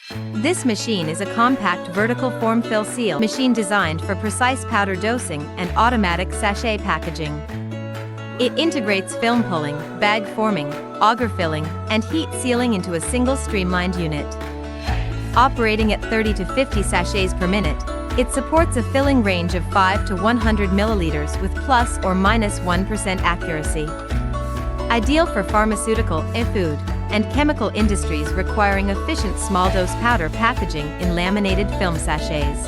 This machine is a compact vertical form fill seal machine designed for precise powder dosing and automatic sachet packaging. It integrates film pulling, bag forming, auger filling, and heat sealing into a single streamlined unit. Operating at 30 to 50 sachets per minute, it supports a filling range of 5 to 100 milliliters with plus or minus 1% accuracy. Ideal for pharmaceutical, food, and chemical industries requiring efficient small-dose powder packaging in laminated film sachets.